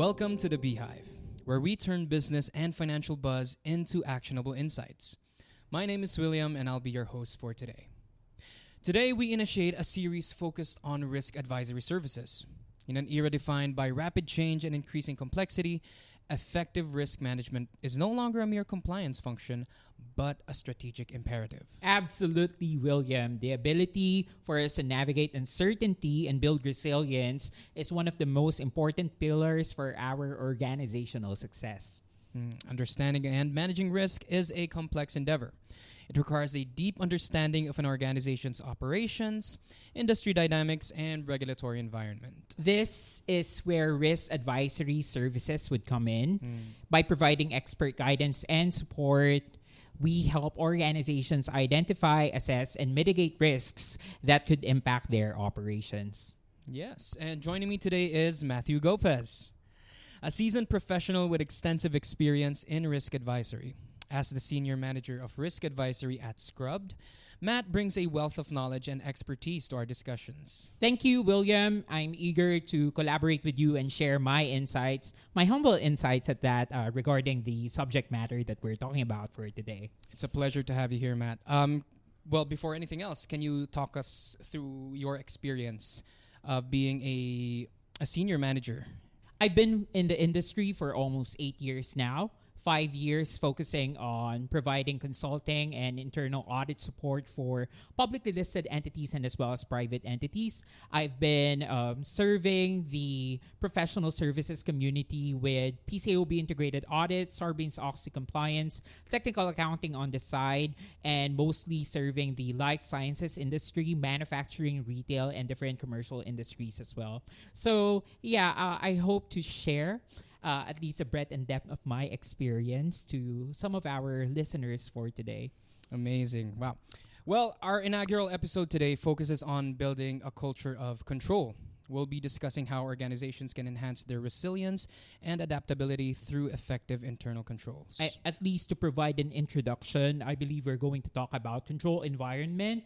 Welcome to the Beehive, where we turn business and financial buzz into actionable insights. My name is William, and I'll be your host for today. Today, we initiate a series focused on risk advisory services. In an era defined by rapid change and increasing complexity, effective risk management is no longer a mere compliance function, but a strategic imperative. Absolutely, William. The ability for us to navigate uncertainty and build resilience is one of the most important pillars for our organizational success. Understanding and managing risk is a complex endeavor. It requires a deep understanding of an organization's operations, industry dynamics, and regulatory environment. This is where risk advisory services would come in. By providing expert guidance and support, we help organizations identify, assess, and mitigate risks that could impact their operations. Yes, and joining me today is Matthew Gopez, a seasoned professional with extensive experience in risk advisory. As the Senior Manager of Risk Advisory at Scrubbed, Matt brings a wealth of knowledge and expertise to our discussions. Thank you, William. I'm eager to collaborate with you and share my insights, my humble insights at that, regarding the subject matter that we're talking about for today. It's a pleasure to have you here, Matt. Well, before anything else, can you talk us through your experience of being a senior manager? I've been in the industry for almost 8 years now. 5 years focusing on providing consulting and internal audit support for publicly listed entities and as well as private entities. I've been serving the professional services community with PCAOB integrated audits, Sarbanes-Oxley compliance, technical accounting on the side, and mostly serving the life sciences industry, manufacturing, retail, and different commercial industries as well. So I hope to share at least a breadth and depth of my experience to some of our listeners for today. Amazing. Wow. Well, our inaugural episode today focuses on building a culture of control. We'll be discussing how organizations can enhance their resilience and adaptability through effective internal controls. At least to provide an introduction, I believe we're going to talk about control environment,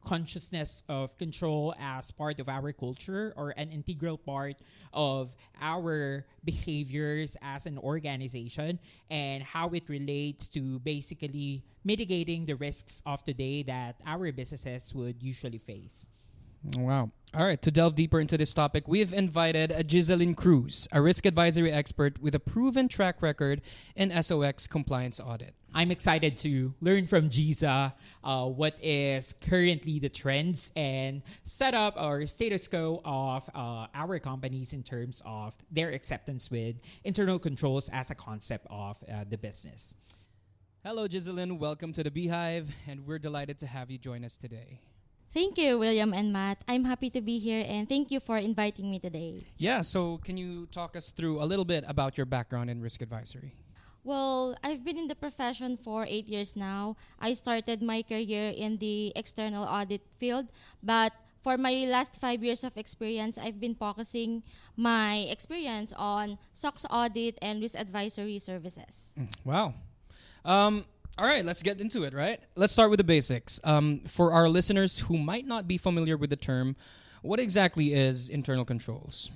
consciousness of control as part of our culture or an integral part of our behaviors as an organization, and how it relates to basically mitigating the risks of today that our businesses would usually face. Wow. All right. To delve deeper into this topic, we've invited Jizzalyn Cruz, a risk advisory expert with a proven track record in SOX compliance audit. I'm excited to learn from Giza what is currently the trends and setup or status quo of our companies in terms of their acceptance with internal controls as a concept of the business. Hello, Jizzalyn. Welcome to the Beehive, and we're delighted to have you join us today. Thank you, William and Matt. I'm happy to be here, and thank you for inviting me today. Yeah, so can you talk us through a little bit about your background in risk advisory? Well, I've been in the profession for 8 years now. I started my career in the external audit field, but for my last 5 years of experience, I've been focusing my experience on SOX audit and risk advisory services. Wow. All right, let's get into it, right? Let's start with the basics. For our listeners who might not be familiar with the term, what exactly is internal controls?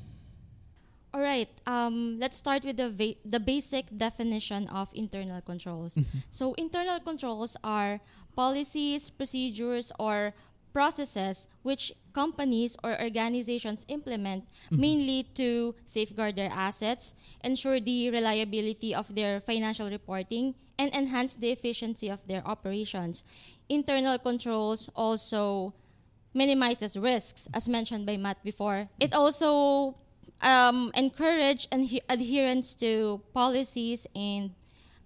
All right, let's start with the basic definition of internal controls. So internal controls are policies, procedures, or processes which companies or organizations implement mainly to safeguard their assets, ensure the reliability of their financial reporting, and enhance the efficiency of their operations. Internal controls also minimizes risks, as mentioned by Matt before. It also encourage adherence to policies and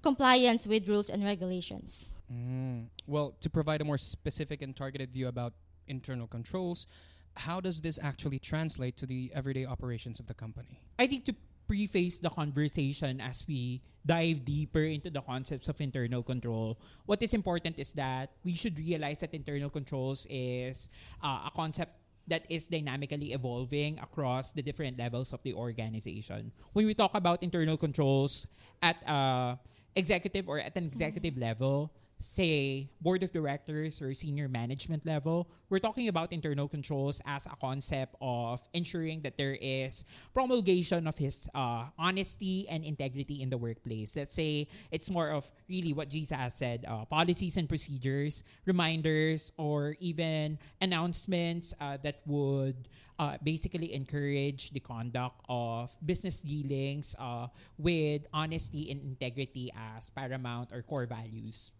compliance with rules and regulations. Well, to provide a more specific and targeted view about internal controls, how does this actually translate to the everyday operations of the company? I think to preface the conversation as we dive deeper into the concepts of internal control, what is important is that we should realize that internal controls is a concept that is dynamically evolving across the different levels of the organization. When we talk about internal controls at executive or at an executive level, say, board of directors or senior management level, we're talking about internal controls as a concept of ensuring that there is promulgation of his honesty and integrity in the workplace. Let's say it's more of really what Giza has said, policies and procedures, reminders, or even announcements that would basically encourage the conduct of business dealings with honesty and integrity as paramount or core values.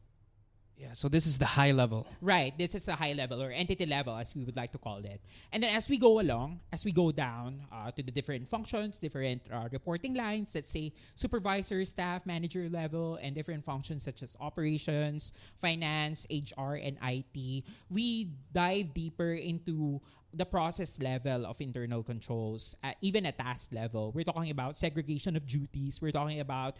Yeah, so this is the high level. Right. This is a high level or entity level, as we would like to call it. And then as we go along, as we go down to the different functions, different reporting lines, let's say supervisor, staff, manager level, and different functions such as operations, finance, HR, and IT, we dive deeper into the process level of internal controls, even at task level. We're talking about segregation of duties. We're talking about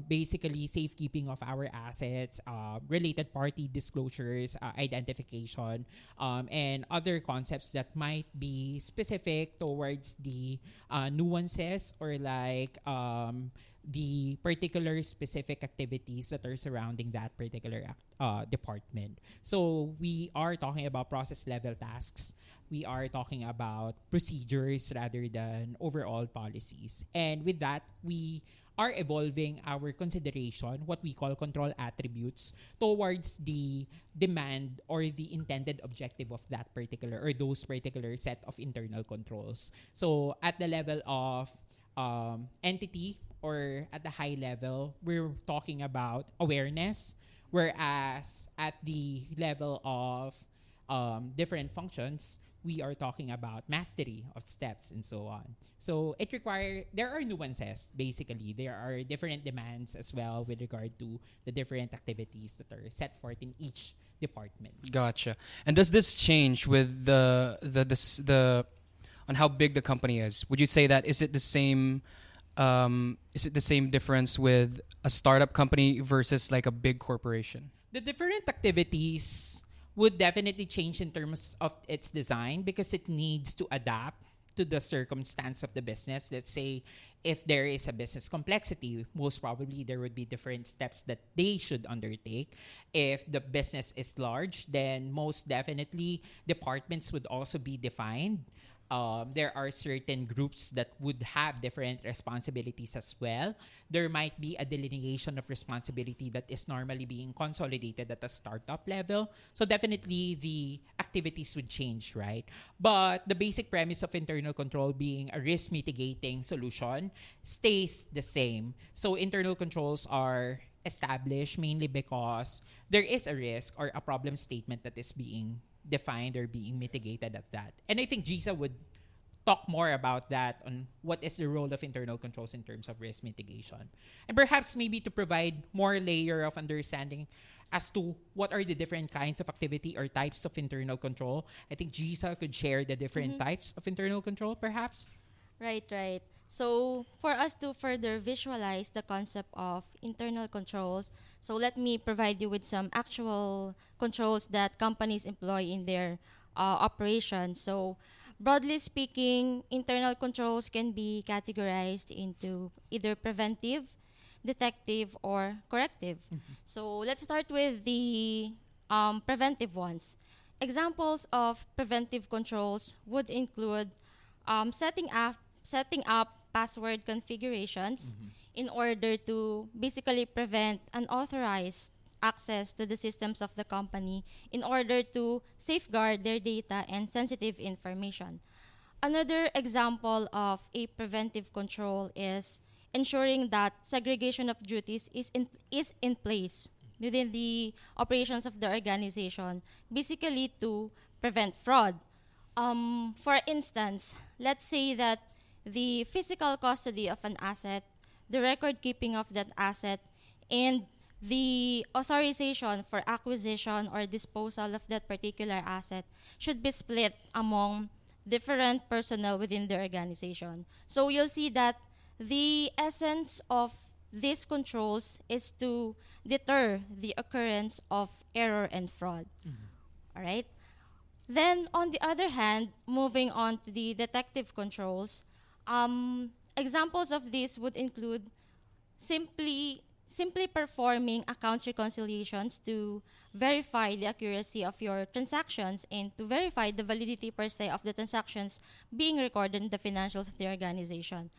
basically safekeeping of our assets, related party disclosures, identification, and other concepts that might be specific towards the nuances or like the particular specific activities that are surrounding that particular department. So we are talking about process level tasks. We are talking about procedures rather than overall policies. And with that, we are evolving our consideration, what we call control attributes, towards the demand or the intended objective of that particular or those particular set of internal controls. So at the level of entity or at the high level, we're talking about awareness, whereas at the level of different functions, we are talking about mastery of steps and so on. So there are nuances, basically. There are different demands as well with regard to the different activities that are set forth in each department. Gotcha. And does this change with the on how big the company is? Would you say that is it the same difference with a startup company versus like a big corporation? The different activities would definitely change in terms of its design because it needs to adapt to the circumstance of the business. Let's say if there is a business complexity, most probably there would be different steps that they should undertake. If the business is large, then most definitely departments would also be defined. There are certain groups that would have different responsibilities as well. There might be a delineation of responsibility that is normally being consolidated at a startup level. So definitely the activities would change, right? But the basic premise of internal control being a risk mitigating solution stays the same. So internal controls are established mainly because there is a risk or a problem statement that is being defined or being mitigated at that. And I think Giza would talk more about that on what is the role of internal controls in terms of risk mitigation. And perhaps maybe to provide more layer of understanding as to what are the different kinds of activity or types of internal control, I think Giza could share the different types of internal control perhaps. Right. So for us to further visualize the concept of internal controls, so let me provide you with some actual controls that companies employ in their operations. So broadly speaking, internal controls can be categorized into either preventive, detective, or corrective. So let's start with the preventive ones. Examples of preventive controls would include setting up password configurations in order to basically prevent unauthorized access to the systems of the company in order to safeguard their data and sensitive information. Another example of a preventive control is ensuring that segregation of duties is in place within the operations of the organization, basically to prevent fraud. For instance, let's say that the physical custody of an asset, the record keeping of that asset, and the authorization for acquisition or disposal of that particular asset should be split among different personnel within the organization. So you'll see that the essence of these controls is to deter the occurrence of error and fraud. All right? Then, on the other hand, moving on to the detective controls, examples of this would include simply simply performing accounts reconciliations to verify the accuracy of your transactions and to verify the validity per se of the transactions being recorded in the financials of the organization.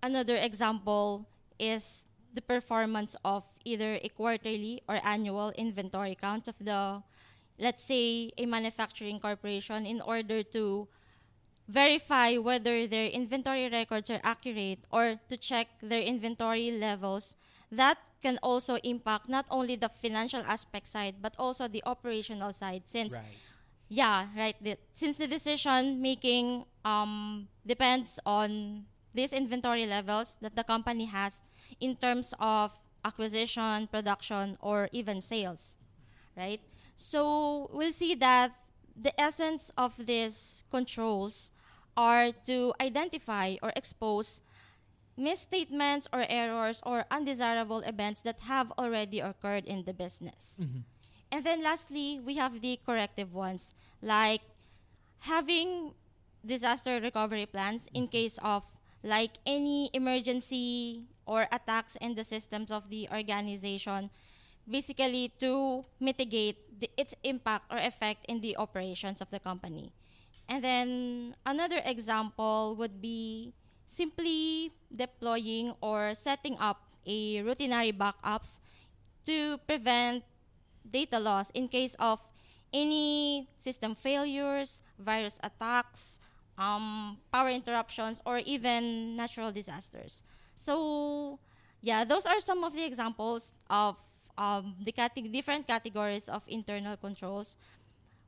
Another example is the performance of either a quarterly or annual inventory count of the, let's say, a manufacturing corporation in order to verify whether their inventory records are accurate or to check their inventory levels. That can also impact not only the financial aspect side but also the operational side, since Right. yeah, right. Since the decision making depends on these inventory levels that the company has in terms of acquisition, production, or even sales, right? So we'll see that the essence of these controls are to identify or expose misstatements or errors or undesirable events that have already occurred in the business. Mm-hmm. And then lastly, we have the corrective ones, like having disaster recovery plans in case of like any emergency or attacks in the systems of the organization, basically to mitigate its impact or effect in the operations of the company. And then another example would be simply deploying or setting up a routinary backups to prevent data loss in case of any system failures, virus attacks, power interruptions, or even natural disasters. So, yeah, those are some of the examples of the different categories of internal controls.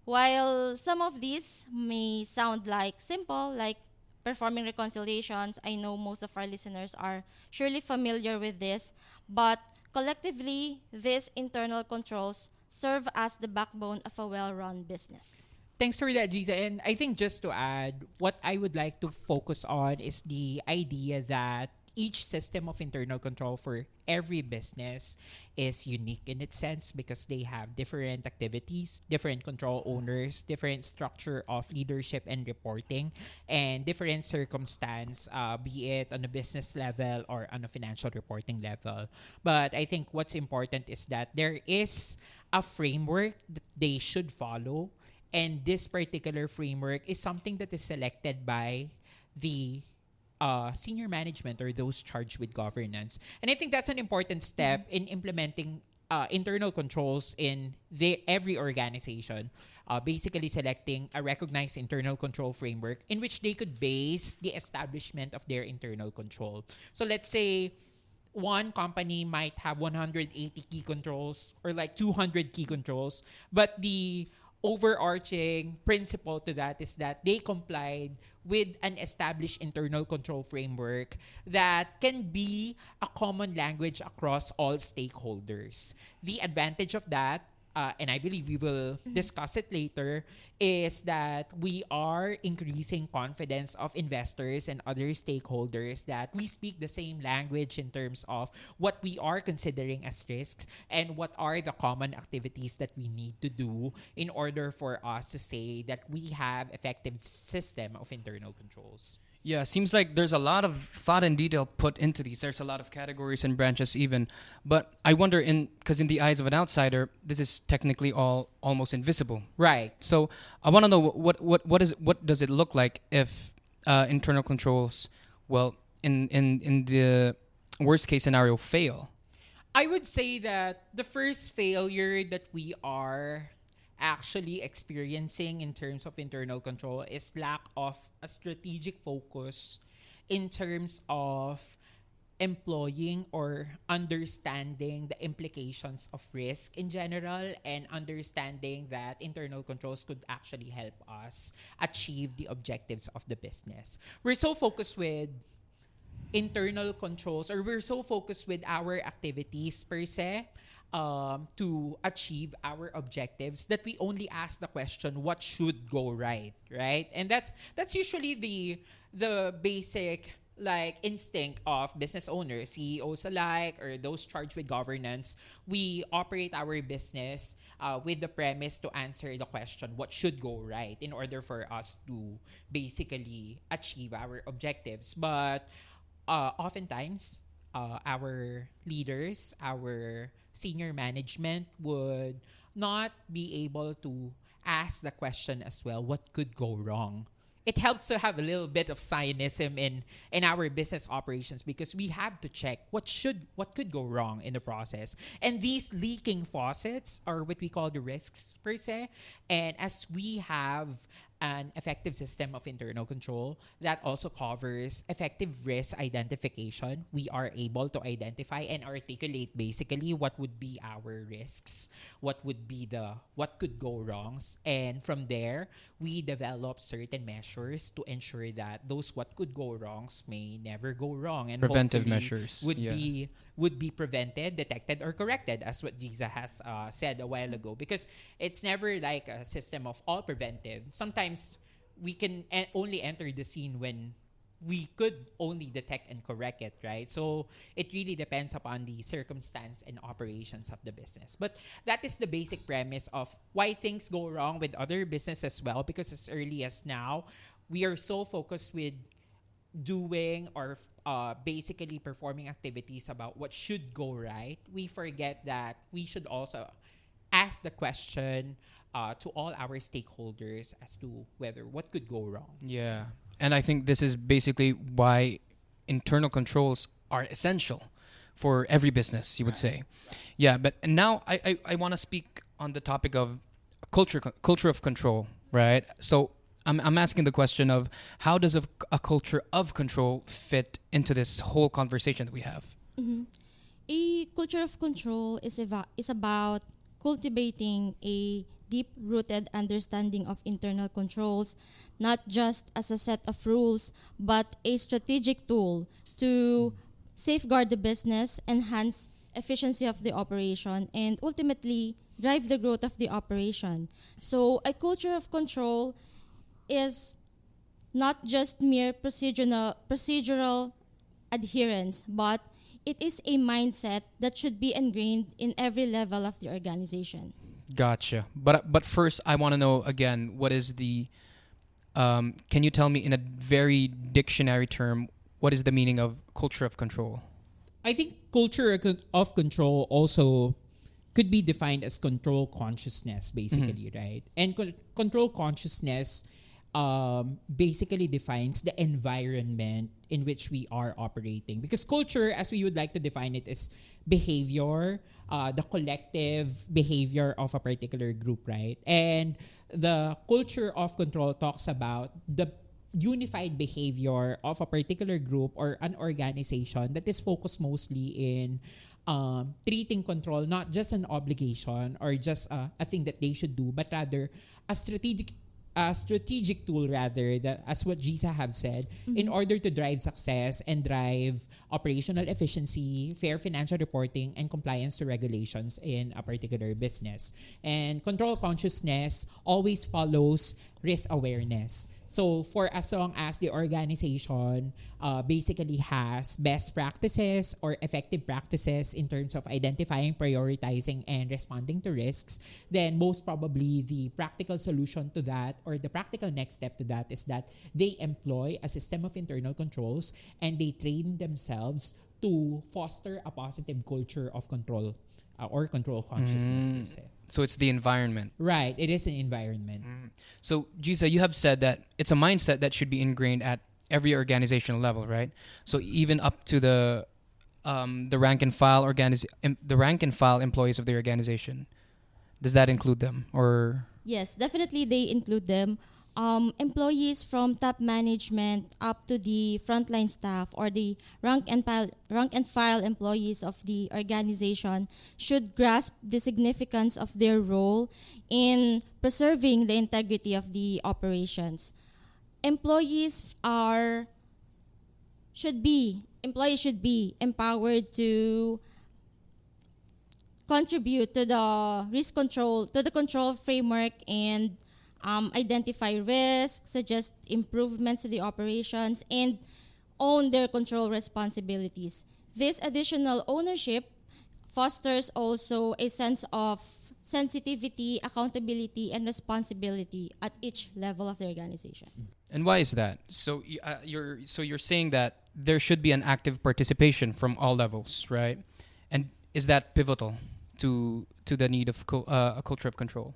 While some of these may sound like simple, like performing reconciliations, I know most of our listeners are surely familiar with this, but collectively, these internal controls serve as the backbone of a well-run business. Thanks for that, Giza. And I think just to add, what I would like to focus on is the idea that each system of internal control for every business is unique in its sense because they have different activities, different control owners, different structure of leadership and reporting, and different circumstance, be it on a business level or on a financial reporting level. But I think what's important is that there is a framework that they should follow, and this particular framework is something that is selected by the senior management or those charged with governance. And I think that's an important step in implementing internal controls in every organization. Basically selecting a recognized internal control framework in which they could base the establishment of their internal control. So let's say one company might have 180 key controls or like 200 key controls, but the overarching principle to that is that they complied with an established internal control framework that can be a common language across all stakeholders. The advantage of that, and I believe we will discuss it later, is that we are increasing confidence of investors and other stakeholders that we speak the same language in terms of what we are considering as risks and what are the common activities that we need to do in order for us to say that we have effective system of internal controls. Yeah, seems like there's a lot of thought and detail put into these. There's a lot of categories and branches even. But I wonder, because in the eyes of an outsider, this is technically all almost invisible. Right. So I want to know what does it look like if internal controls, well, in the worst case scenario, fail? I would say that the first failure that we are actually experiencing in terms of internal control is lack of a strategic focus in terms of employing or understanding the implications of risk in general and understanding that internal controls could actually help us achieve the objectives of the business. We're so focused with internal controls, or we're so focused with our activities per se, to achieve our objectives, that we only ask the question, what should go right? And that's usually the basic like instinct of business owners, CEOs alike, or those charged with governance. We operate our business with the premise to answer the question, what should go right, in order for us to basically achieve our objectives. But oftentimes, our leaders, our senior management would not be able to ask the question as well, what could go wrong? It helps to have a little bit of cynicism in our business operations, because we have to check what could go wrong in the process. And these leaking faucets are what we call the risks per se. And as we have an effective system of internal control that also covers effective risk identification, we are able to identify and articulate basically what would be our risks, what could go wrongs, and from there we develop certain measures to ensure that those what could go wrongs may never go wrong, and Preventive hopefully measures. would be prevented, detected, or corrected, as what Giza has said a while ago. Because it's never like a system of all preventive. Sometimes we can only enter the scene when we could only detect and correct it, right? So it really depends upon the circumstance and operations of the business. But that is the basic premise of why things go wrong with other business as well, because as early as now, we are so focused with doing or basically performing activities about what should go right, we forget that we should also ask the question to all our stakeholders as to whether what could go wrong. Yeah. And I think this is basically why internal controls are essential for every business, you would say. Yeah, but now I want to speak on the topic of culture of control, right? So I'm asking the question of how does a culture of control fit into this whole conversation that we have? Mm-hmm. A culture of control is about cultivating a deep-rooted understanding of internal controls, not just as a set of rules, but a strategic tool to safeguard the business, enhance efficiency of the operation, and ultimately drive the growth of the operation. So a culture of control is not just mere procedural adherence, but it is a mindset that should be ingrained in every level of the organization. Gotcha. But first, I want to know again, what is the? Can you tell me in a very dictionary term what is the meaning of culture of control? I think culture of control also could be defined as control consciousness, basically, right? And control consciousness basically defines the environment in which we are operating. Because culture, as we would like to define it, is behavior, the collective behavior of a particular group, right? And the culture of control talks about the unified behavior of a particular group or an organization that is focused mostly in treating control not just an obligation or just a thing that they should do, but rather a strategic tool, rather, that, as what Giza have said, in order to drive success and drive operational efficiency, fair financial reporting, and compliance to regulations in a particular business. And control consciousness always follows risk awareness. So for as long as the organization basically has best practices or effective practices in terms of identifying, prioritizing, and responding to risks, then most probably the practical solution to that, or the practical next step to that, is that they employ a system of internal controls and they train themselves to foster a positive culture of control or control consciousness, per se. So it's the environment. Right. It is an environment. So, Giza, you have said that it's a mindset that should be ingrained at every organizational level, right? So even up to the rank and file employees of the organization. Does that include them, or? Yes, definitely they include them. Employees from top management up to the frontline staff or the rank and file employees of the organization should grasp the significance of their role in preserving the integrity of the operations. Employees should be empowered to contribute to the control framework and identify risks, suggest improvements to the operations, and own their control responsibilities. This additional ownership fosters also a sense of sensitivity, accountability, and responsibility at each level of the organization. And why is that? So you're saying that there should be an active participation from all levels, right? And is that pivotal to the need of a culture of control?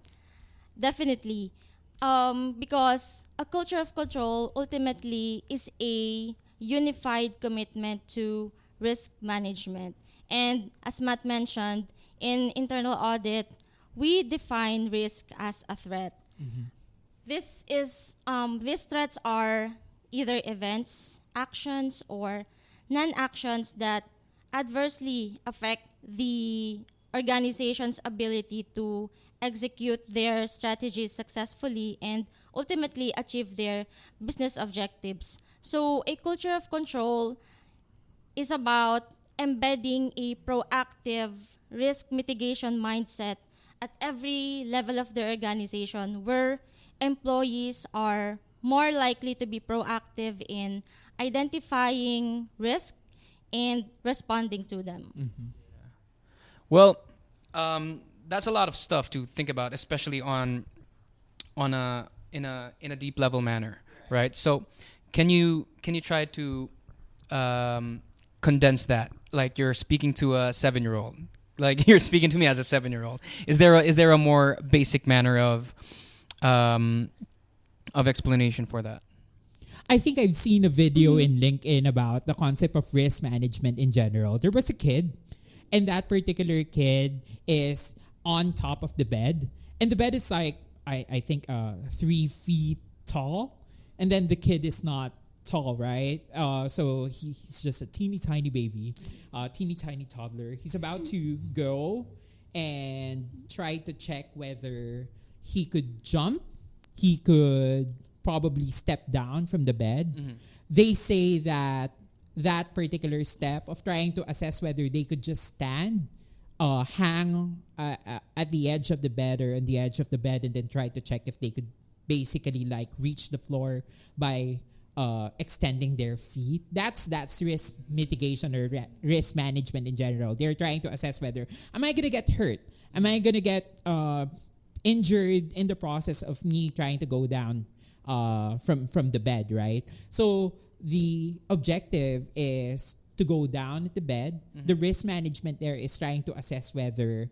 Definitely. Because a culture of control ultimately is a unified commitment to risk management. And as Matt mentioned, in internal audit, we define risk as a threat. These threats are either events, actions, or non-actions that adversely affect the organization's ability to execute their strategies successfully and ultimately achieve their business objectives. So a culture of control is about embedding a proactive risk mitigation mindset at every level of the organization, where employees are more likely to be proactive in identifying risk and responding to them. Well, that's a lot of stuff to think about, especially on a in a deep level manner, right? So, can you try to condense that? Like you're speaking to a 7-year-old, like you're speaking to me as a 7-year-old. Is there a more basic manner of explanation for that? I think I've seen a video in LinkedIn about the concept of risk management in general. There was a kid, and that particular kid is on top of the bed. And the bed is like, I think 3 feet tall. And then the kid is not tall, right? So he's just a teeny tiny baby, teeny tiny toddler. He's about to go and try to check whether he could jump. He could probably step down from the bed. They say that that particular step of trying to assess whether they could just stand, hang at the edge of the bed or on the edge of the bed, and then try to check if they could basically like reach the floor by extending their feet. That's risk mitigation or risk management in general. They're trying to assess whether, am I gonna get hurt? Am I gonna get injured in the process of me trying to go down from the bed, right? So the objective is to go down at the bed. The risk management there is trying to assess whether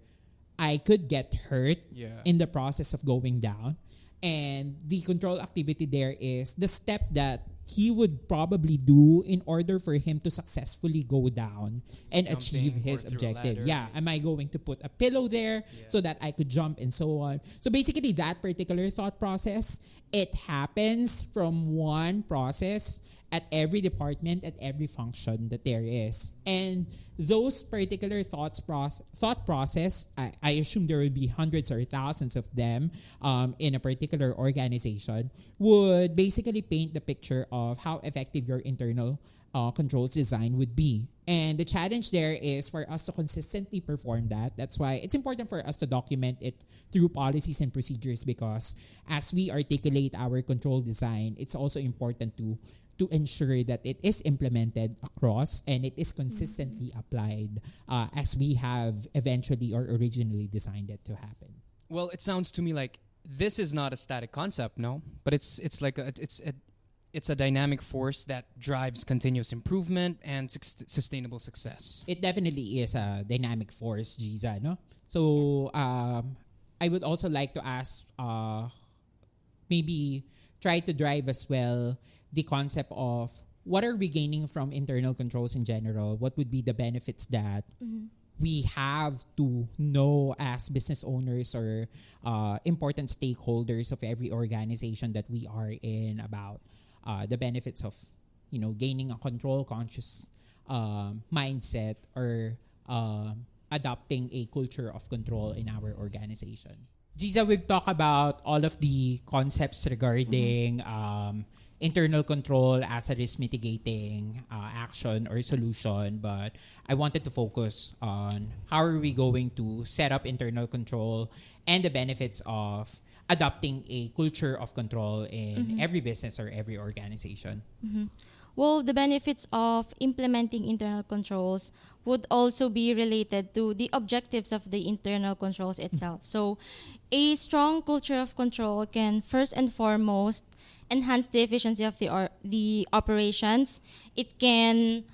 I could get hurt in the process of going down. And the control activity there is the step that he would probably do in order for him to successfully go down and achieve his objective. Yeah, am I going to put a pillow there so that I could jump and so on? So basically that particular thought process, it happens from one process at every department, at every function that there is. And those particular thought process, I assume there would be hundreds or thousands of them in a particular organization, would basically paint the picture of how effective your internal controls design would be. And the challenge there is for us to consistently perform that. That's why it's important for us to document it through policies and procedures, because as we articulate our control design, it's also important to ensure that it is implemented across and it is consistently applied as we have eventually or originally designed it to happen. Well, it sounds to me like this is not a static concept, no? But it's a dynamic force that drives continuous improvement and sustainable success. It definitely is a dynamic force, Giza, no? So I would also like to ask, maybe try to drive as well the concept of what are we gaining from internal controls in general? What would be the benefits that we have to know as business owners or important stakeholders of every organization that we are in about the benefits of, gaining a control conscious mindset or adopting a culture of control in our organization? Giza, we've talked about all of the concepts regarding internal control as a risk mitigating action or solution, but I wanted to focus on how are we going to set up internal control and the benefits of adopting a culture of control in every business or every organization? Well, the benefits of implementing internal controls would also be related to the objectives of the internal controls itself. So, a strong culture of control can first and foremost enhance the efficiency of the operations. It can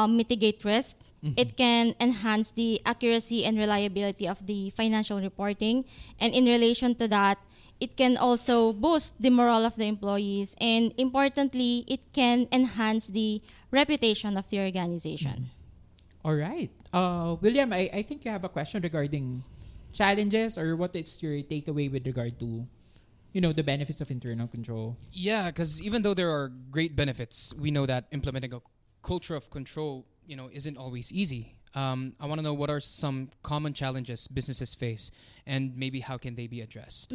mitigate risk. It can enhance the accuracy and reliability of the financial reporting. And in relation to that, it can also boost the morale of the employees. And importantly, it can enhance the reputation of the organization. All right. William, I think you have a question regarding challenges, or what is your takeaway with regard to, the benefits of internal control? Yeah, because even though there are great benefits, we know that implementing a culture of control, isn't always easy. I want to know, what are some common challenges businesses face, and maybe how can they be addressed?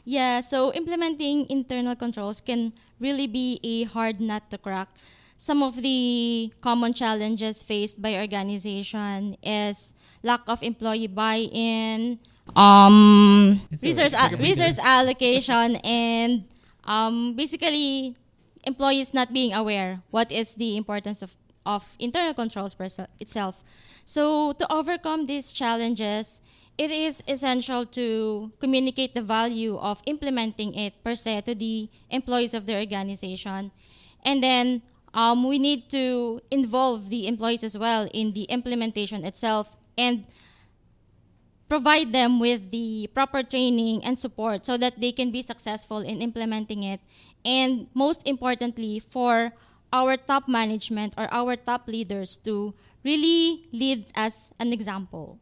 Yeah, so implementing internal controls can really be a hard nut to crack. Some of the common challenges faced by organization is lack of employee buy-in, resource allocation, and basically employees not being aware what is the importance of internal controls itself. So to overcome these challenges, it is essential to communicate the value of implementing it per se to the employees of the organization. And then we need to involve the employees as well in the implementation itself and provide them with the proper training and support so that they can be successful in implementing it. And most importantly, for our top management or our top leaders to really lead as an example.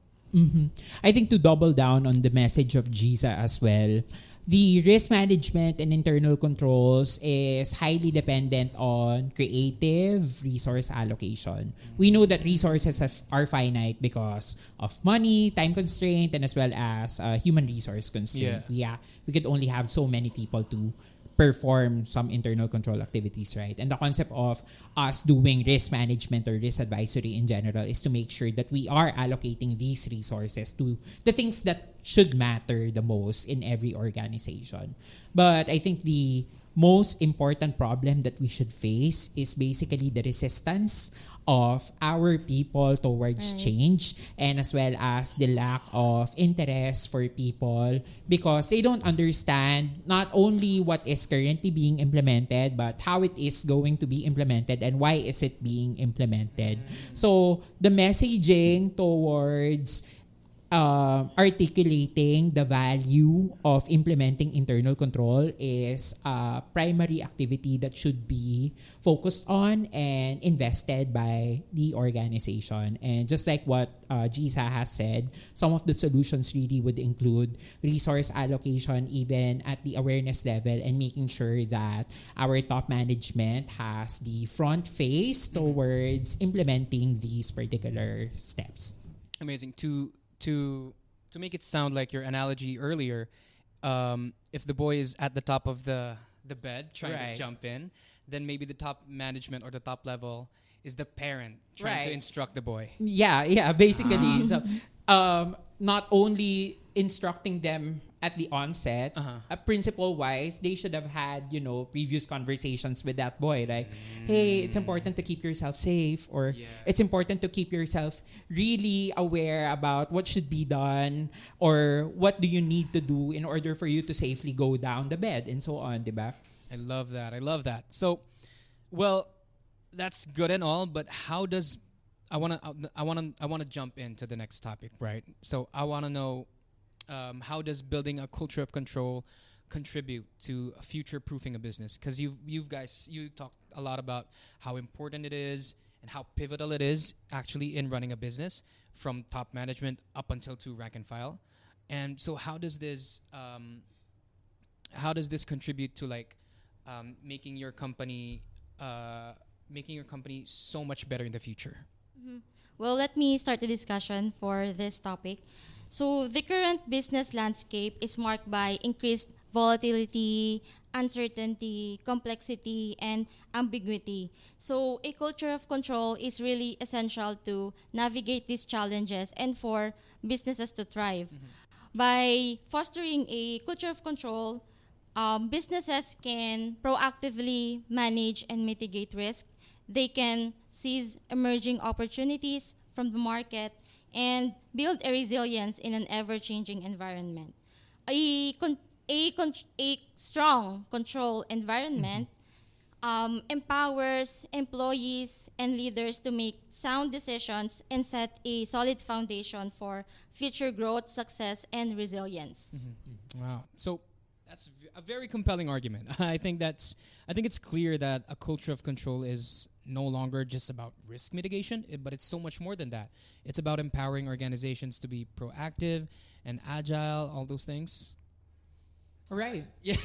I think to double down on the message of Giza as well, the risk management and internal controls is highly dependent on creative resource allocation. We know that resources are finite because of money, time constraint, and as well as human resource constraint. We could only have so many people to perform some internal control activities, right? And the concept of us doing risk management or risk advisory in general is to make sure that we are allocating these resources to the things that should matter the most in every organization. But I think the most important problem that we should face is basically the resistance of our people towards change, and as well as the lack of interest for people because they don't understand not only what is currently being implemented but how it is going to be implemented and why is it being implemented. So the messaging towards articulating the value of implementing internal control is a primary activity that should be focused on and invested by the organization. And just like what Giza has said, some of the solutions really would include resource allocation even at the awareness level and making sure that our top management has the front face towards implementing these particular steps. Amazing. To make it sound like your analogy earlier, if the boy is at the top of the bed trying to jump in, then maybe the top management or the top level is the parent trying to instruct the boy. Yeah, basically. So, not only instructing them at the onset, principle-wise, they should have had, previous conversations with that boy. Like, hey, it's important to keep yourself safe, or it's important to keep yourself really aware about what should be done, or what do you need to do in order for you to safely go down the bed, and so on, diba? I love that. So, well, that's good and all, but how does I want to jump into the next topic, right? So I want to know, how does building a culture of control contribute to future-proofing a business? Because you talked a lot about how important it is and how pivotal it is actually in running a business, from top management up until to rank and file. And so how does this contribute to making your company so much better in the future? Well, let me start the discussion for this topic. So the current business landscape is marked by increased volatility, uncertainty, complexity, and ambiguity. So a culture of control is really essential to navigate these challenges and for businesses to thrive. By fostering a culture of control, businesses can proactively manage and mitigate risk. They can seize emerging opportunities from the market and build a resilience in an ever-changing environment. A, con- a strong control environment empowers employees and leaders to make sound decisions and set a solid foundation for future growth, success, and resilience. Wow. So that's a very compelling argument. I think it's clear that a culture of control is no longer just about risk mitigation, but it's so much more than that. It's about empowering organizations to be proactive and agile, all those things. All right. Yeah.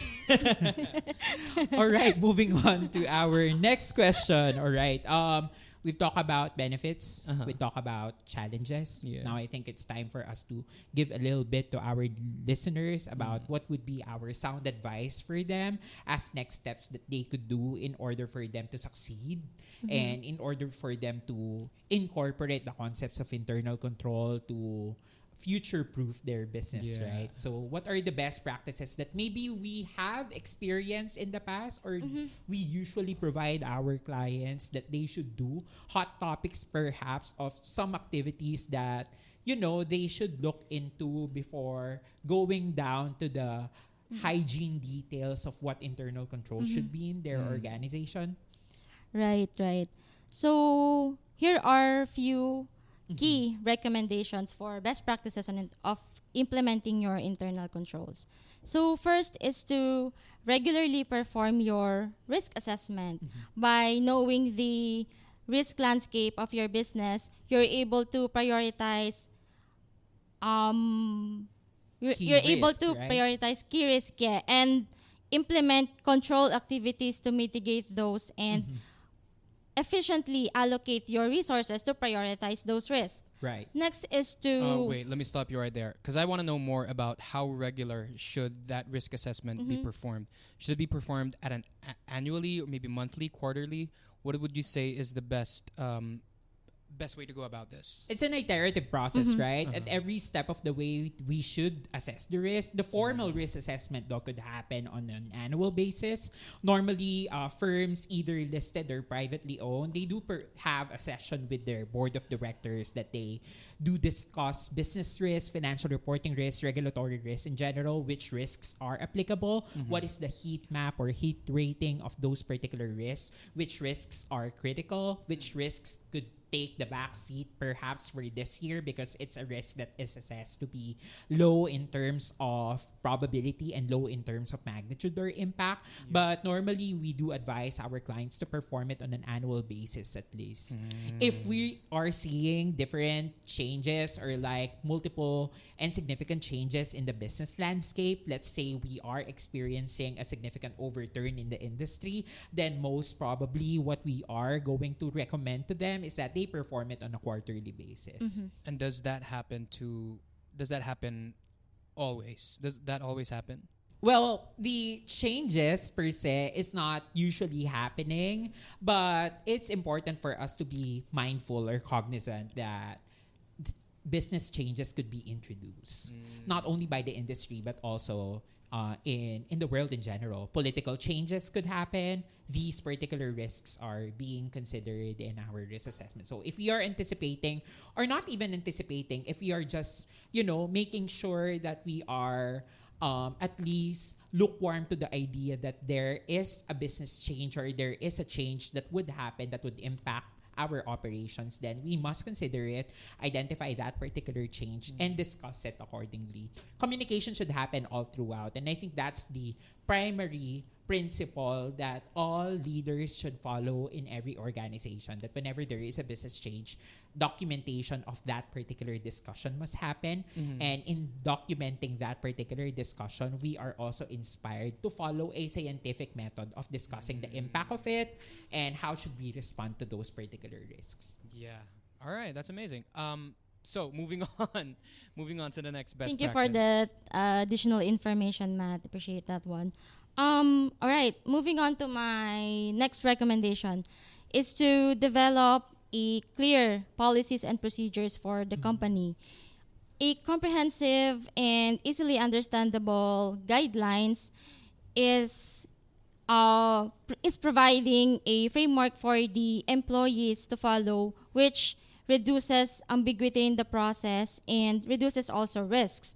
All right, moving on to our next question. All right. We've talked about benefits. We talked about challenges. Yeah. Now I think it's time for us to give a little bit to our listeners about what would be our sound advice for them as next steps that they could do in order for them to succeed and in order for them to incorporate the concepts of internal control to future-proof their business, Yeah. right? So what are the best practices that maybe we have experienced in the past or we usually provide our clients that they should do? Hot topics perhaps of some activities that, they should look into before going down to the hygiene details of what internal control should be in their organization. Right, right. So here are few key recommendations for best practices of implementing your internal controls. So first is to regularly perform your risk assessment. By knowing the risk landscape of your business, you're able to prioritize Key you're able risk, to right? prioritize key risk, yeah, and implement control activities to mitigate those and efficiently allocate your resources to prioritize those risks. Right. Next is to Wait, let me stop you right there because I want to know more about how regular should that risk assessment be performed. Should it be performed at an annually or maybe monthly, quarterly? What would you say is the best way to go about this? It's an iterative process, right? At every step of the way, we should assess the risk. The formal risk assessment, though, could happen on an annual basis. Normally, firms, either listed or privately owned, they do have a session with their board of directors that they do discuss business risk, financial reporting risk, regulatory risk in general, which risks are applicable, what is the heat map or heat rating of those particular risks, which risks are critical, which risks could take the back seat perhaps for this year because it's a risk that is assessed to be low in terms of probability and low in terms of magnitude or impact. But normally we do advise our clients to perform it on an annual basis at least. If we are seeing different changes or like multiple and significant changes in the business landscape, let's say we are experiencing a significant overturn in the industry, then most probably what we are going to recommend to them is that they perform it on a quarterly basis. And does that happen always? Does that always happen? Well, the changes per se is not usually happening, but it's important for us to be mindful or cognizant that business changes could be introduced, not only by the industry but also in the world in general. Political changes could happen. These particular risks are being considered in our risk assessment. So if we are anticipating or not even anticipating, if we are just, making sure that we are at least lukewarm to the idea that there is a business change or there is a change that would happen that would impact our operations, then we must consider it, identify that particular change, and discuss it accordingly. Communication should happen all throughout, and I think that's the primary principle that all leaders should follow in every organization, that whenever there is a business change, documentation of that particular discussion must happen. And in documenting that particular discussion, we are also inspired to follow a scientific method of discussing the impact of it and how should we respond to those particular risks. Yeah. All right, that's amazing. So moving on to the next best thank you practice. for that additional information, Matt. Appreciate that one. All right, moving on to my next recommendation is to develop a clear policies and procedures for the company. a comprehensive and easily understandable guidelines is is providing a framework for the employees to follow, which reduces ambiguity in the process and reduces also risks.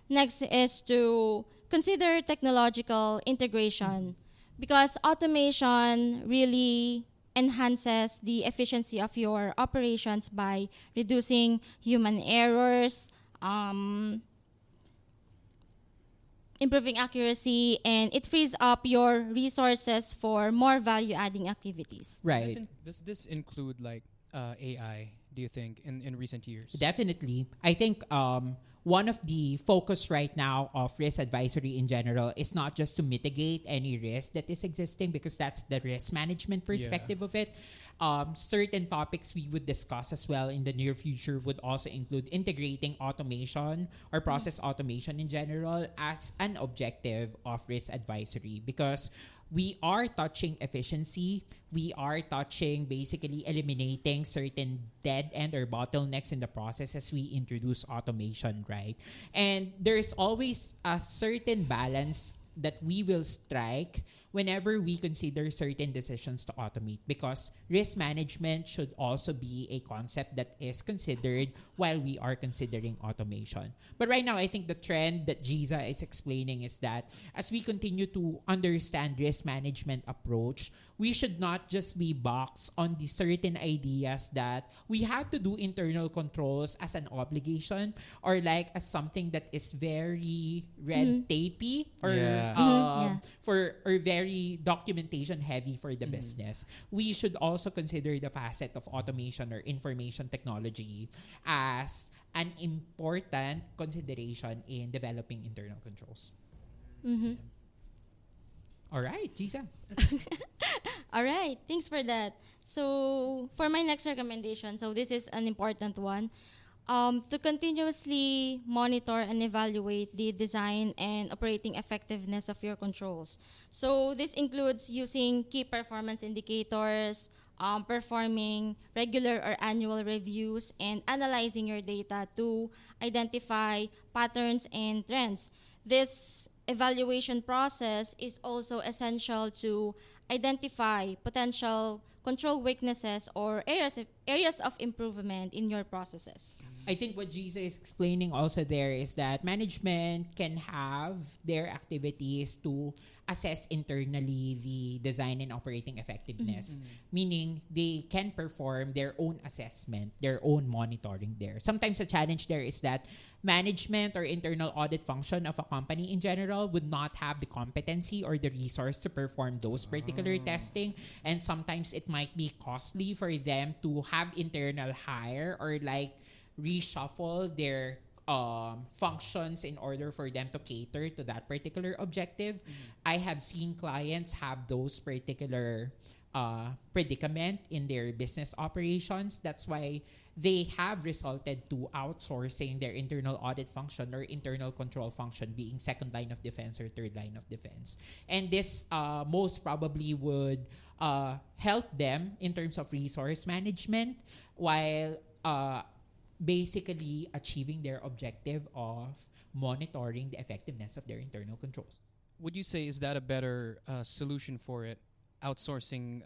Next is to consider technological integration because automation really enhances the efficiency of your operations by reducing human errors, improving accuracy, and it frees up your resources for more value-adding activities. Right. Does this include like AI? Do you think in recent years? Definitely. I think one of the focus right now of risk advisory in general is not just to mitigate any risk that is existing, because that's the risk management perspective of it. Certain topics we would discuss as well in the near future would also include integrating automation or process automation in general as an objective of risk advisory, because we are touching efficiency. We are touching basically eliminating certain dead end or bottlenecks in the process as we introduce automation, right? And there's always a certain balance that we will strike whenever we consider certain decisions to automate, because risk management should also be a concept that is considered while we are considering automation. But right now, I think the trend that Giza is explaining is that as we continue to understand risk management approach, we should not just be boxed on the certain ideas that we have to do internal controls as an obligation or like as something that is very red tapey or for or very documentation heavy for the business. We should also consider the facet of automation or information technology as an important consideration in developing internal controls. All right, Giza. All right, thanks for that. So for my next recommendation, so this is an important one, to continuously monitor and evaluate the design and operating effectiveness of your controls. So this includes using key performance indicators, performing regular or annual reviews, and analyzing your data to identify patterns and trends. This evaluation process is also essential to identify potential control weaknesses or areas of improvement in your processes. I think what Giza is explaining also there is that management can have their activities to assess internally the design and operating effectiveness, meaning they can perform their own assessment, their own monitoring there. Sometimes the challenge there is that management or internal audit function of a company in general would not have the competency or the resource to perform those particular testing, and sometimes it might be costly for them to have internal hire or like reshuffle their functions in order for them to cater to that particular objective. I have seen clients have those particular predicament in their business operations. That's why they have resulted to outsourcing their internal audit function or internal control function being second line of defense or third line of defense. And this most probably would help them in terms of resource management while basically achieving their objective of monitoring the effectiveness of their internal controls. Would you say is that a better solution for it? Outsourcing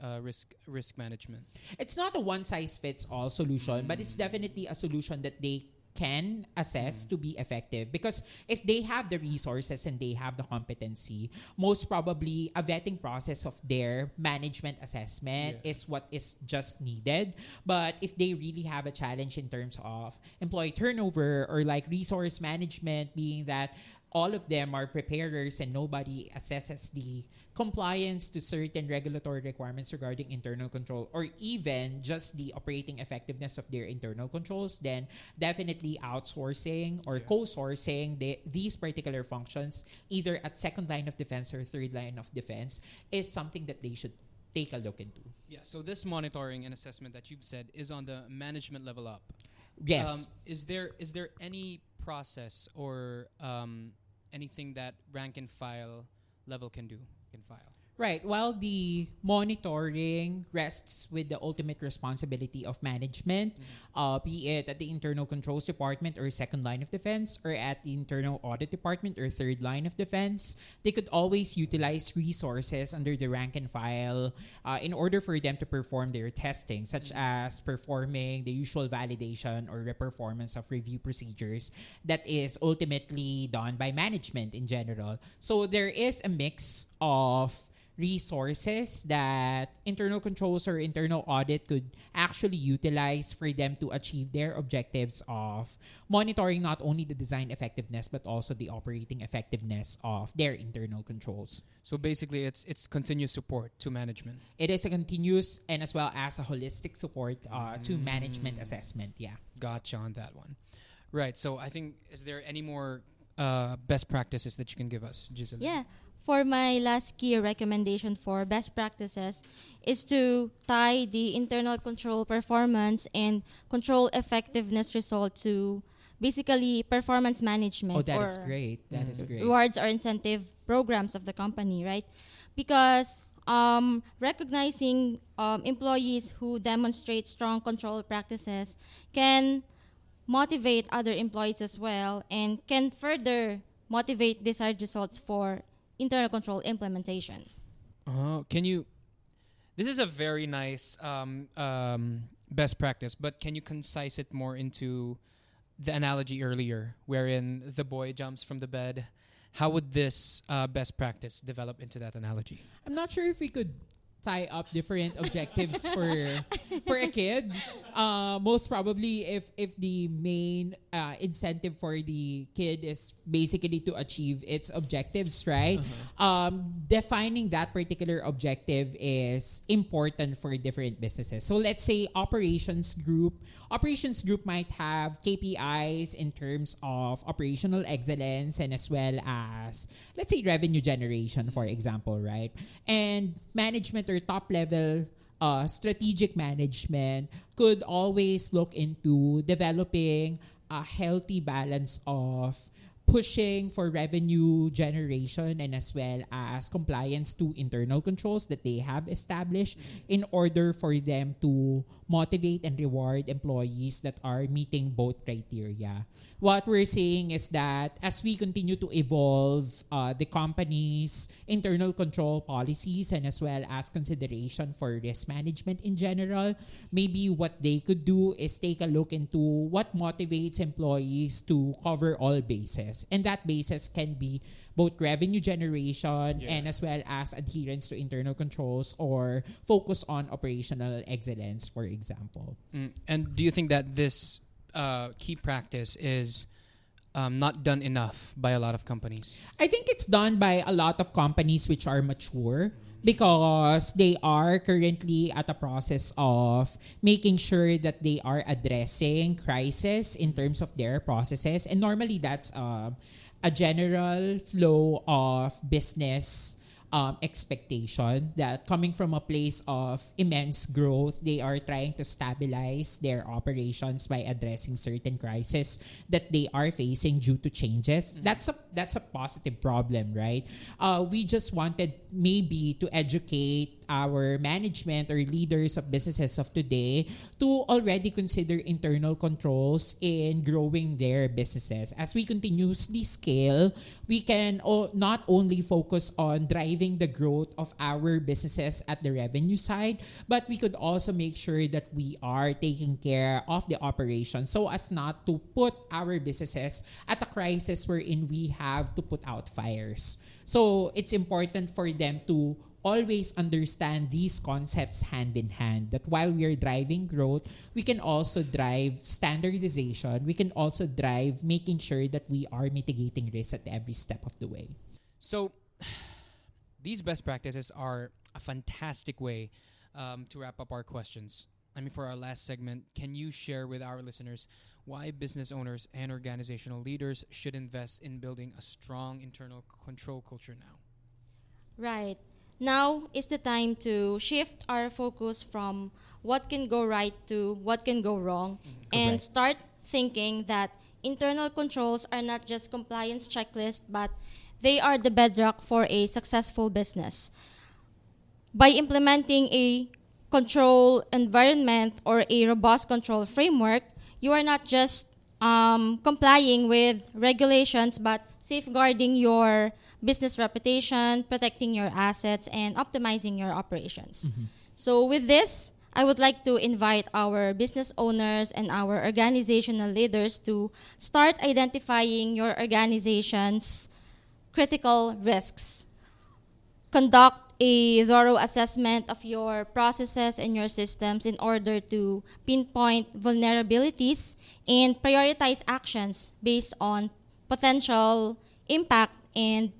risk management. It's not a one size fits all solution, but it's definitely a solution that they can assess to be effective, because if they have the resources and they have the competency, most probably a vetting process of their management assessment is what is just needed. But if they really have a challenge in terms of employee turnover or like resource management, being that all of them are preparers and nobody assesses the compliance to certain regulatory requirements regarding internal control, or even just the operating effectiveness of their internal controls, then definitely outsourcing or co-sourcing these particular functions, either at second line of defense or third line of defense, is something that they should take a look into. Yeah, so this monitoring and assessment that you've said is on the management level up. Yes. Is there any process or anything that rank and file level can file? Right. While the monitoring rests with the ultimate responsibility of management, be it at the internal controls department or second line of defense, or at the internal audit department or third line of defense, they could always utilize resources under the rank and file in order for them to perform their testing, such as performing the usual validation or performance of review procedures that is ultimately done by management in general. So there is a mix of resources that internal controls or internal audit could actually utilize for them to achieve their objectives of monitoring not only the design effectiveness but also the operating effectiveness of their internal controls. So basically, it's continuous support to management. It is a continuous and as well as a holistic support to management assessment. Yeah. Gotcha on that one. Right. So I think, is there any more best practices that you can give us, Jizzalyn? Yeah. For my last key recommendation for best practices is to tie the internal control performance and control effectiveness result to basically performance management. Oh, that or is great. That is great. rewards or incentive programs of the company, right? Because recognizing employees who demonstrate strong control practices can motivate other employees as well and can further motivate desired results for internal control implementation. Can you? This is a very nice best practice, but can you concise it more into the analogy earlier, wherein the boy jumps from the bed? How would this best practice develop into that analogy? I'm not sure if we could tie up different objectives for a kid. Most probably if the main incentive for the kid is basically to achieve its objectives, right? Defining that particular objective is important for different businesses. So let's say operations group might have KPIs in terms of operational excellence and as well as, let's say, revenue generation, for example, right? And management or top level strategic management could always look into developing a healthy balance of pushing for revenue generation and as well as compliance to internal controls that they have established in order for them to motivate and reward employees that are meeting both criteria. What we're saying is that as we continue to evolve the company's internal control policies and as well as consideration for risk management in general, maybe what they could do is take a look into what motivates employees to cover all bases. And that basis can be both revenue generation and as well as adherence to internal controls or focus on operational excellence, for example. And do you think that this key practice is not done enough by a lot of companies? I think it's done by a lot of companies which are mature because they are currently at a process of making sure that they are addressing crisis in terms of their processes. And normally that's a general flow of business expectation that coming from a place of immense growth, they are trying to stabilize their operations by addressing certain crises that they are facing due to changes. That's a positive problem, right? We just wanted maybe to educate our management or leaders of businesses of today to already consider internal controls in growing their businesses. As we continuously scale, we can not only focus on driving the growth of our businesses at the revenue side, but we could also make sure that we are taking care of the operation so as not to put our businesses at a crisis wherein we have to put out fires. So it's important for them to always understand these concepts hand in hand, that while we are driving growth, we can also drive standardization. We can also drive making sure that we are mitigating risk at every step of the way. So these best practices are a fantastic way to wrap up our questions. I mean, for our last segment, can you share with our listeners why business owners and organizational leaders should invest in building a strong internal control culture now? Right. Now is the time to shift our focus from what can go right to what can go wrong and Correct. start thinking that internal controls are not just compliance checklists, but they are the bedrock for a successful business. by implementing a control environment or a robust control framework, you are not just complying with regulations, but safeguarding your business reputation, protecting your assets, and optimizing your operations. So with this, I would like to invite our business owners and our organizational leaders to start identifying your organization's critical risks. Conduct a thorough assessment of your processes and your systems in order to pinpoint vulnerabilities and prioritize actions based on potential impact and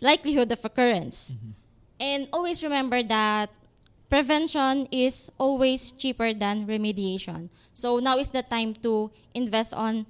likelihood of occurrence. And always remember that prevention is always cheaper than remediation. So now is the time to invest on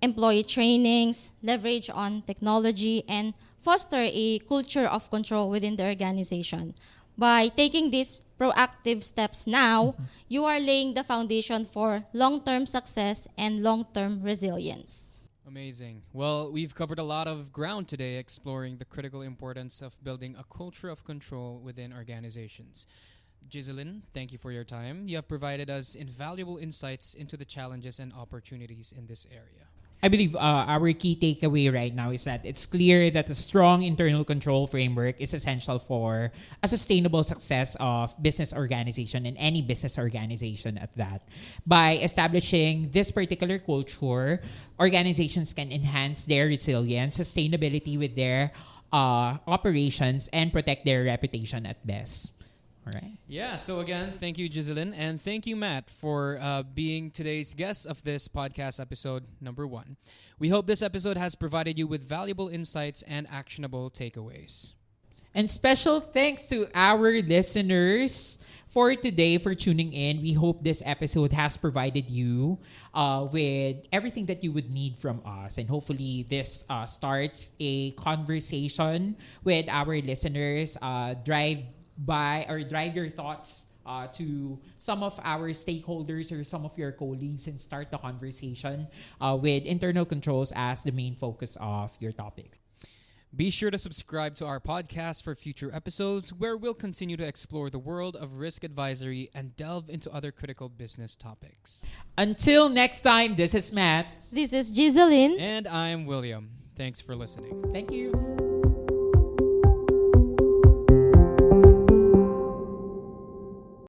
employee trainings, leverage on technology, and foster a culture of control within the organization. By taking these proactive steps now, you are laying the foundation for long-term success and long-term resilience. Amazing. Well, we've covered a lot of ground today exploring the critical importance of building a culture of control within organizations. Jizzalyn, thank you for your time. You have provided us invaluable insights into the challenges and opportunities in this area. I believe our key takeaway right now is that it's clear that a strong internal control framework is essential for a sustainable success of business organization and any business organization at that. By establishing this particular culture, organizations can enhance their resilience, sustainability with their operations, and protect their reputation at best. All right. Yeah, so again, thank you, Jizzalyn, and thank you, Matt, for being today's guest of this podcast episode number 1. We hope this episode has provided you with valuable insights and actionable takeaways. And special thanks to our listeners for today for tuning in. We hope this episode has provided you with everything that you would need from us. And hopefully this starts a conversation with our listeners. Drive your thoughts to some of our stakeholders or some of your colleagues and start the conversation with internal controls as the main focus of your topics. Be sure to subscribe to our podcast for future episodes where we'll continue to explore the world of risk advisory and delve into other critical business topics. Until next time, this is Matt. This is Jizzalyn. And I'm William. Thanks for listening. Thank you.